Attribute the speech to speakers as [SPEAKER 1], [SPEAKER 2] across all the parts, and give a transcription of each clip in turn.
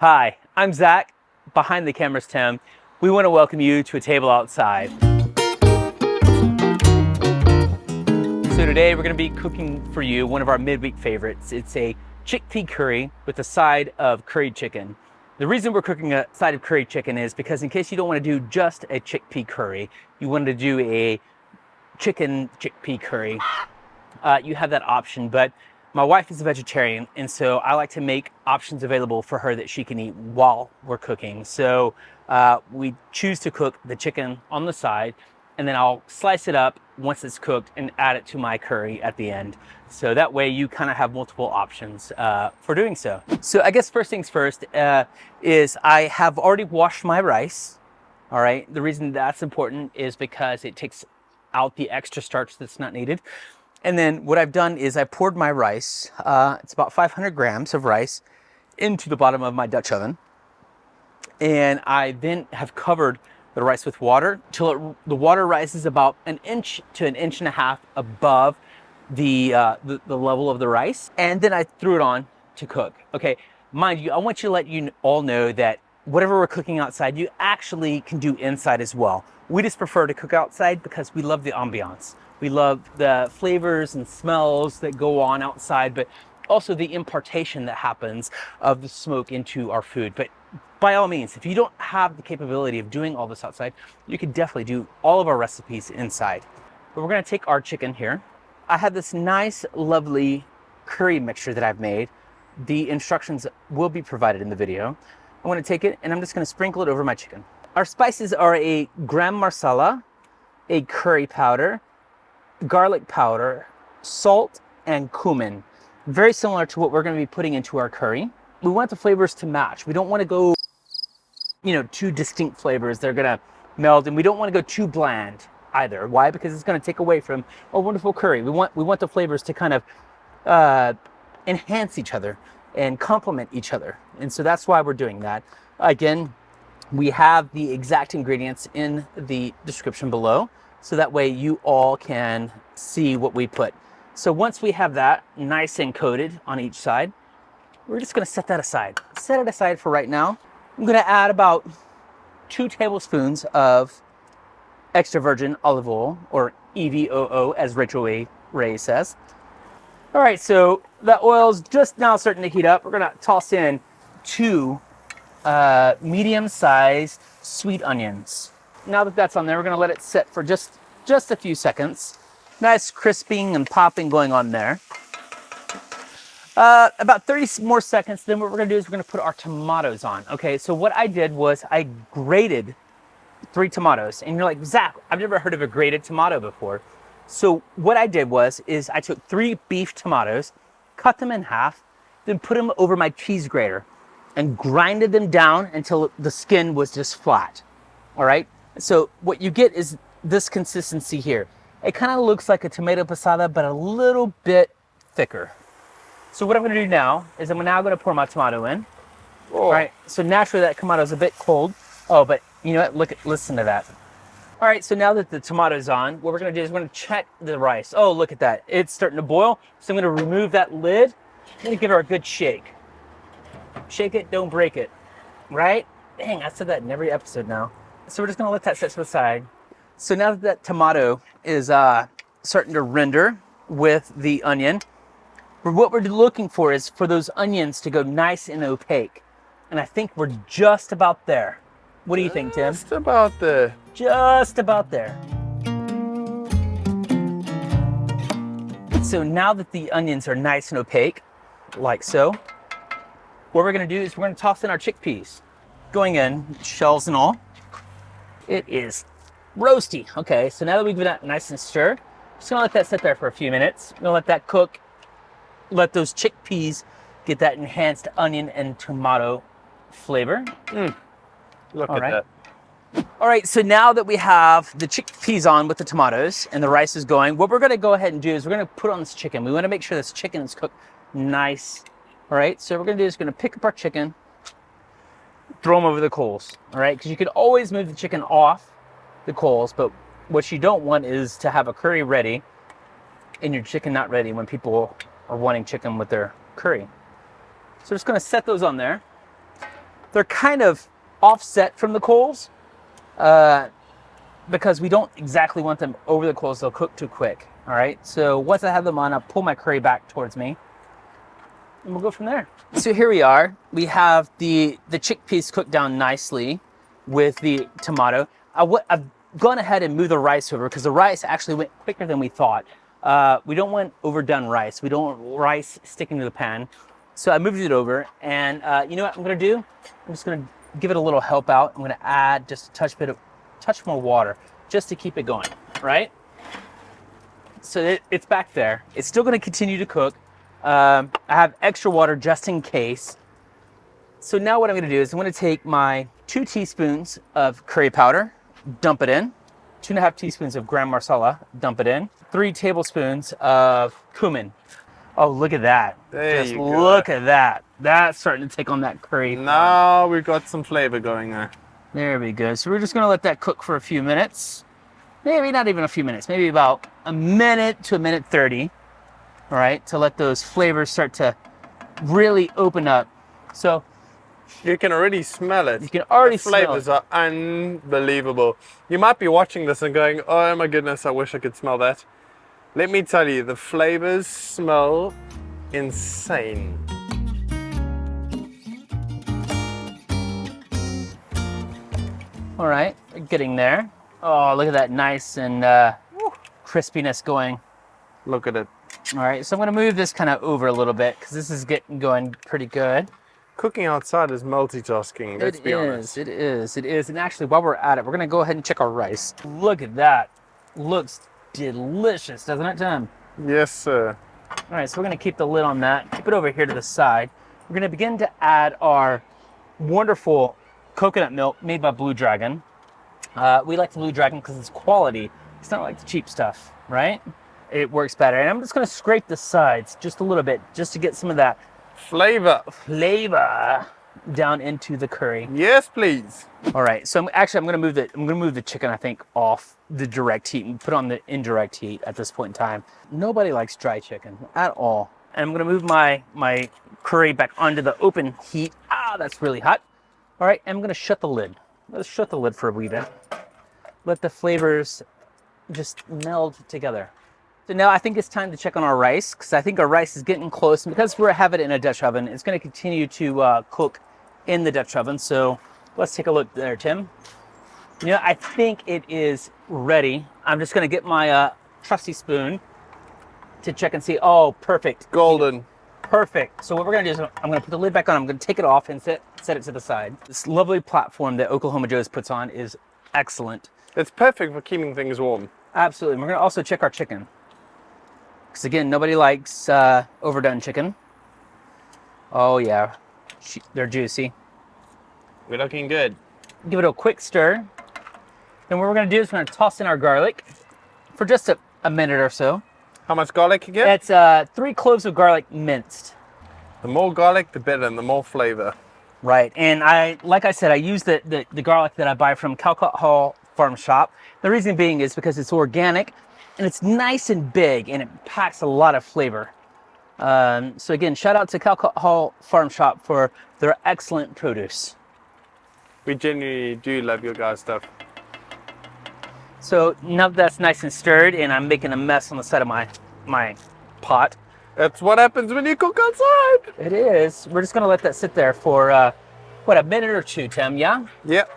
[SPEAKER 1] Hi, I'm Zach. Behind the camera's Tim. We want to welcome you to a table outside. So today we're going to be cooking for you one of our midweek favorites. It's a chickpea curry with a side of curried chicken. The reason we're cooking a side of curried chicken is because in case you don't want to do just a chickpea curry, you want to do a chicken chickpea curry, you have that option. But my wife is a vegetarian, and so I like to make options available for her that she can eat while we're cooking. So we choose to cook the chicken on the side, and then I'll slice it up once it's cooked and add it to my curry at the end. So that way you kind of have multiple options for doing so. So I guess first things first is I have already washed my rice. All right, the reason that's important is because it takes out the extra starch that's not needed. And then what I've done is I poured my rice, it's about 500 grams of rice, into the bottom of my Dutch oven. And I then have covered the rice with water till the water rises about an inch to an inch and a half above the level of the rice. And then I threw it on to cook. Okay, mind you, I want to let you all know that whatever we're cooking outside, you actually can do inside as well. We just prefer to cook outside because we love the ambiance. We love the flavors and smells that go on outside, but also the impartation that happens of the smoke into our food. But by all means, if you don't have the capability of doing all this outside, you can definitely do all of our recipes inside. But we're gonna take our chicken here. I have this nice, lovely curry mixture that I've made. The instructions will be provided in the video. I'm gonna take it and I'm just gonna sprinkle it over my chicken. Our spices are a Garam masala, a curry powder, garlic powder, salt, and cumin. Very similar to what we're going to be putting into our curry. We want the flavors to match. We don't want to go, two distinct flavors. They're going to meld, and we don't want to go too bland either. Why? Because it's going to take away from a wonderful curry. We want the flavors to kind of enhance each other and complement each other. And so that's why we're doing that. Again, we have the exact ingredients in the description below, so that way you all can see what we put. So once we have that nice and coated on each side, we're just gonna set that aside. Set it aside for right now. I'm gonna add about 2 tablespoons of extra virgin olive oil, or EVOO, as Rachel Ray says. All right, so the oil's just now starting to heat up. We're gonna toss in 2 medium-sized sweet onions. Now that that's on there, we're gonna let it sit for just a few seconds. Nice crisping and popping going on there. About 30 more seconds, then what we're gonna do is we're gonna put our tomatoes on. Okay, so what I did was I grated 3 tomatoes. And you're like, Zach, I've never heard of a grated tomato before. So what I did is I took 3 beef tomatoes, cut them in half, then put them over my cheese grater and grinded them down until the skin was just flat. All right? So what you get is this consistency here. It kind of looks like a tomato passata, but a little bit thicker. So what I'm gonna do now is I'm now gonna pour my tomato in. Oh. All right, so naturally that tomato is a bit cold. Oh, but you know what, listen to that. All right, so now that the tomato's on, what we're gonna do is we're gonna check the rice. Oh, look at that, it's starting to boil. So I'm gonna remove that lid. I'm gonna give her a good shake. Shake it, don't break it, right? Dang, I said that in every episode now. So we're just gonna let that sit to the side. So now that tomato is starting to render with the onion, what we're looking for is for those onions to go nice and opaque. And I think we're just about there. What do you think, Tim?
[SPEAKER 2] Just about there.
[SPEAKER 1] Just about there. So now that the onions are nice and opaque, like so, what we're gonna do is we're gonna toss in our chickpeas. Going in, shells and all. It is roasty. Okay, so now that we've got that nice and stirred, just gonna let that sit there for a few minutes. I'm gonna let that cook. Let those chickpeas get that enhanced onion and tomato flavor.
[SPEAKER 2] Look at that.
[SPEAKER 1] All right, so now that we have the chickpeas on with the tomatoes and the rice is going, what we're gonna go ahead and do is we're gonna put on this chicken. We wanna make sure this chicken is cooked nice. All right, so what we're gonna do is we're gonna pick up our chicken, throw them over the coals, all right? Because you can always move the chicken off the coals, but what you don't want is to have a curry ready and your chicken not ready when people are wanting chicken with their curry. So just gonna set those on there. they're kind of offset from the coals because we don't exactly want them over the coals. They'll cook too quick. All right. So once I have them on, I'll pull my curry back towards me, and we'll go from there. So here we are. We have the chickpeas cooked down nicely with the tomato. I've gone ahead and moved the rice over because the rice actually went quicker than we thought. We don't want overdone rice. We don't want rice sticking to the pan. So I moved it over, and you know what I'm gonna do? I'm just gonna give it a little help out. I'm gonna add just a touch more water just to keep it going, right? So it's back there. It's still gonna continue to cook. I have extra water just in case. So now what I'm gonna do is I'm gonna take my 2 teaspoons of curry powder, dump it in, 2.5 teaspoons of Garam masala, dump it in, 3 tablespoons of cumin. Oh, look at that. Just look at that. That's starting to take on that curry.
[SPEAKER 2] Now we've got some flavor going there.
[SPEAKER 1] There we go. So we're just gonna let that cook for a few minutes. Maybe not even a few minutes, maybe about a minute to a minute 30. All right, to let those flavors start to really open up. So
[SPEAKER 2] you can already smell it.
[SPEAKER 1] You can already
[SPEAKER 2] smell it. The flavors are unbelievable. You might be watching this and going, oh my goodness, I wish I could smell that. Let me tell you, the flavors smell insane.
[SPEAKER 1] All right, getting there. Oh, look at that nice and crispiness going.
[SPEAKER 2] Look at it.
[SPEAKER 1] All right, so I'm gonna move this kind of over a little bit because this is getting going pretty good.
[SPEAKER 2] Cooking outside is multitasking, let's be honest.
[SPEAKER 1] It is. And actually, while we're at it, we're gonna go ahead and check our rice. Look at that. Looks delicious, doesn't it, Tim?
[SPEAKER 2] Yes, sir.
[SPEAKER 1] All right, so we're gonna keep the lid on that. Keep it over here to the side. We're gonna begin to add our wonderful coconut milk made by Blue Dragon. We like the Blue Dragon because it's quality. It's not like the cheap stuff, right? It works better. And I'm just gonna scrape the sides just a little bit, just to get some of that
[SPEAKER 2] flavor
[SPEAKER 1] down into the curry.
[SPEAKER 2] Yes, please.
[SPEAKER 1] All right, so I'm gonna move the chicken, I think, off the direct heat and put on the indirect heat at this point in time. Nobody likes dry chicken at all. And I'm gonna move my curry back onto the open heat. Ah, that's really hot. All right, I'm gonna shut the lid. Let's shut the lid for a wee bit. Let the flavors just meld together. So now I think it's time to check on our rice, because I think our rice is getting close. And because we have it in a Dutch oven, it's going to continue to cook in the Dutch oven. So let's take a look there, Tim. You know, I think it is ready. I'm just going to get my trusty spoon to check and see. Oh, perfect.
[SPEAKER 2] Golden.
[SPEAKER 1] Perfect. So what we're going to do is I'm going to put the lid back on. I'm going to take it off and set it to the side. This lovely platform that Oklahoma Joe's puts on is excellent.
[SPEAKER 2] It's perfect for keeping things warm.
[SPEAKER 1] Absolutely. We're going to also check our chicken. Because again, nobody likes overdone chicken. Oh yeah, they're juicy.
[SPEAKER 2] We're looking good.
[SPEAKER 1] Give it a quick stir. Then what we're gonna do is we're gonna toss in our garlic for just a minute or so.
[SPEAKER 2] How much garlic again?
[SPEAKER 1] That's 3 cloves of garlic minced.
[SPEAKER 2] The more garlic, the better, and the more flavor.
[SPEAKER 1] Right, and like I said, I use the garlic that I buy from Calcutta Hall Farm Shop. The reason being is because it's organic, and it's nice and big, and it packs a lot of flavor. So again, shout out to Calcutta Hall Farm Shop for their excellent produce.
[SPEAKER 2] We genuinely do love your guys' stuff.
[SPEAKER 1] So now that's nice and stirred, and I'm making a mess on the side of my pot.
[SPEAKER 2] That's what happens when you cook outside.
[SPEAKER 1] It is. We're just gonna let that sit there for, what, a minute or two, Tim, yeah?
[SPEAKER 2] Yep.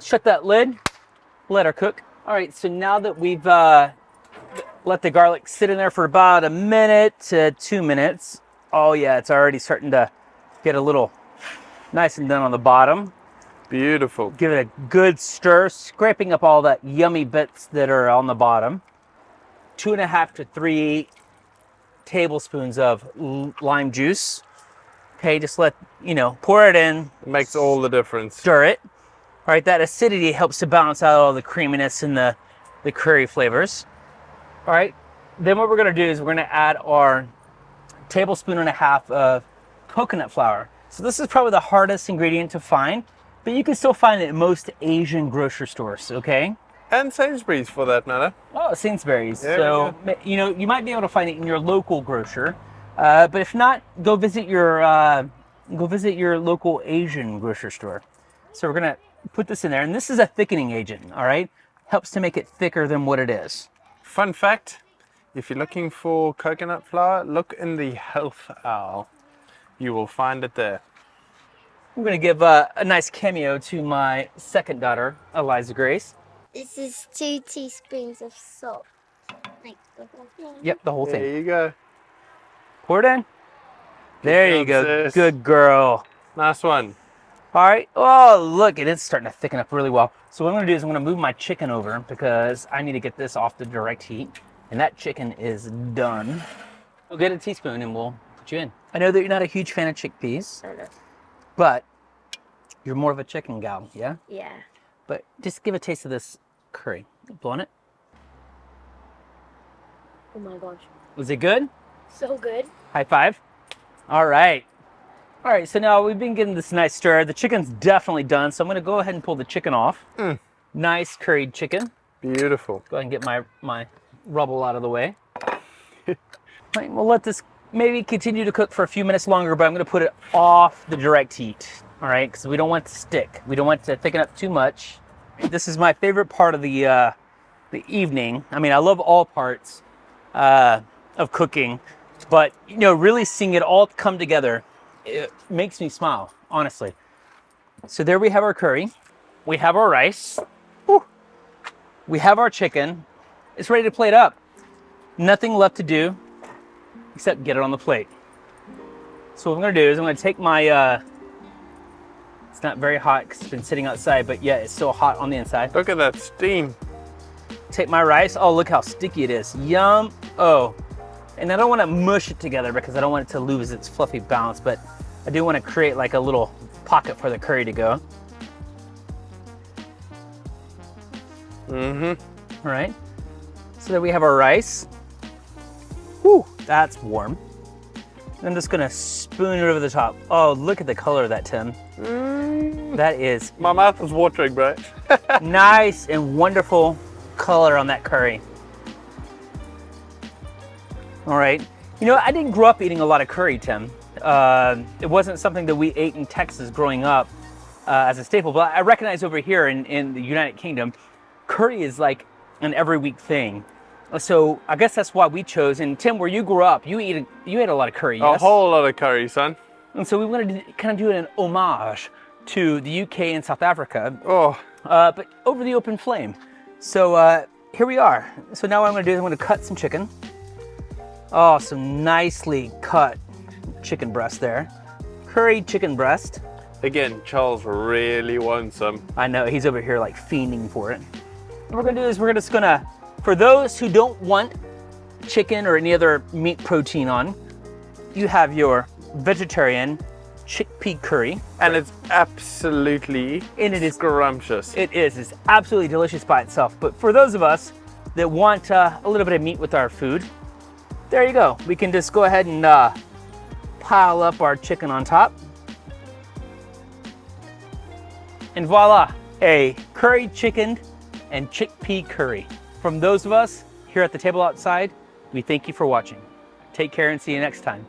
[SPEAKER 1] Shut that lid, let her cook. All right, so now that we've let the garlic sit in there for about a minute to 2 minutes, oh yeah, it's already starting to get a little nice and done on the bottom.
[SPEAKER 2] Beautiful.
[SPEAKER 1] Give it a good stir, scraping up all that yummy bits that are on the bottom. 2.5 to 3 tablespoons of lime juice. Okay, just let, pour it in.
[SPEAKER 2] It makes all the difference.
[SPEAKER 1] Stir it. All right, that acidity helps to balance out all the creaminess and the curry flavors. All right, then what we're gonna do is we're gonna add our 1.5 tablespoons of coconut flour. So this is probably the hardest ingredient to find, but you can still find it at most Asian grocery stores, okay?
[SPEAKER 2] And Sainsbury's for that matter.
[SPEAKER 1] Oh, Sainsbury's.
[SPEAKER 2] There
[SPEAKER 1] so, you might be able to find it in your local grocer. But if not, go visit your go visit your local Asian grocery store. So we're gonna put this in there, and this is a thickening agent, all right? Helps to make it thicker than what it is.
[SPEAKER 2] Fun fact, if you're looking for coconut flour, look in the health aisle. You will find it there.
[SPEAKER 1] I'm gonna give a nice cameo to my second daughter, Eliza Grace.
[SPEAKER 3] This is 2 teaspoons of salt. Like the whole thing.
[SPEAKER 1] Yep, the whole thing.
[SPEAKER 2] There you go.
[SPEAKER 1] Pour it in. There you
[SPEAKER 2] job,
[SPEAKER 1] go.
[SPEAKER 2] sis.
[SPEAKER 1] Good girl.
[SPEAKER 2] Nice one.
[SPEAKER 1] All right. Oh, look, it's starting to thicken up really well. So what I'm going to do is I'm going to move my chicken over because I need to get this off the direct heat. And that chicken is done. We'll get a teaspoon and we'll put you in. I know that you're not a huge fan of chickpeas, but you're more of a chicken gal, yeah?
[SPEAKER 3] Yeah.
[SPEAKER 1] But just give a taste of this curry. Blowing it.
[SPEAKER 3] Oh my gosh.
[SPEAKER 1] Was it good?
[SPEAKER 3] So good.
[SPEAKER 1] High five. All right. All right, so now we've been getting this nice stir. The chicken's definitely done, so I'm going to go ahead and pull the chicken off. Nice curried chicken.
[SPEAKER 2] Beautiful.
[SPEAKER 1] Go ahead and get my rubble out of the way. Right, we'll let this maybe continue to cook for a few minutes longer, but I'm going to put it off the direct heat, all right, because we don't want it to stick. We don't want it to thicken up too much. This is my favorite part of the evening. I mean, I love all parts of cooking, but, you know, really seeing it all come together, it makes me smile, honestly. So there we have our curry. We have our rice. Whew. We have our chicken. It's ready to plate up. Nothing left to do except get it on the plate. So what I'm gonna do is I'm gonna take my, it's not very hot because it's been sitting outside, but yeah, it's still hot on the inside.
[SPEAKER 2] Look at that steam.
[SPEAKER 1] Take my rice. Oh, look how sticky it is. Yum. Oh. And I don't want to mush it together because I don't want it to lose its fluffy balance, but I do want to create like a little pocket for the curry to go. All right. So there we have our rice. Whew, that's warm. I'm just gonna spoon it over the top. Oh, look at the color of that, Tim. That is
[SPEAKER 2] My mouth is watering, bro.
[SPEAKER 1] nice and wonderful color on that curry. All right. You know, I didn't grow up eating a lot of curry, Tim. It wasn't something that we ate in Texas growing up as a staple, but I recognize over here in the United Kingdom, curry is like an every week thing. So I guess that's why we chose. And Tim, where you grew up, you ate a lot of curry, yes?
[SPEAKER 2] A whole lot of curry, son.
[SPEAKER 1] And so we wanted to kind of do an homage to the UK and South Africa,
[SPEAKER 2] Oh,
[SPEAKER 1] but over the open flame. So here we are. So now what I'm gonna do is I'm gonna cut some chicken. Oh, some nicely cut chicken breast there. Curried chicken breast.
[SPEAKER 2] again, Charles really wants some.
[SPEAKER 1] I know, he's over here like fiending for it. What we're gonna do is we're just gonna, for those who don't want chicken or any other meat protein on, you have your vegetarian chickpea curry.
[SPEAKER 2] And it's absolutely scrumptious.
[SPEAKER 1] It is. It's absolutely delicious by itself. But for those of us that want a little bit of meat with our food, there you go. We can just go ahead and pile up our chicken on top. And voila, a curried chicken and chickpea curry. From those of us here at the table outside, we thank you for watching. Take care and see you next time.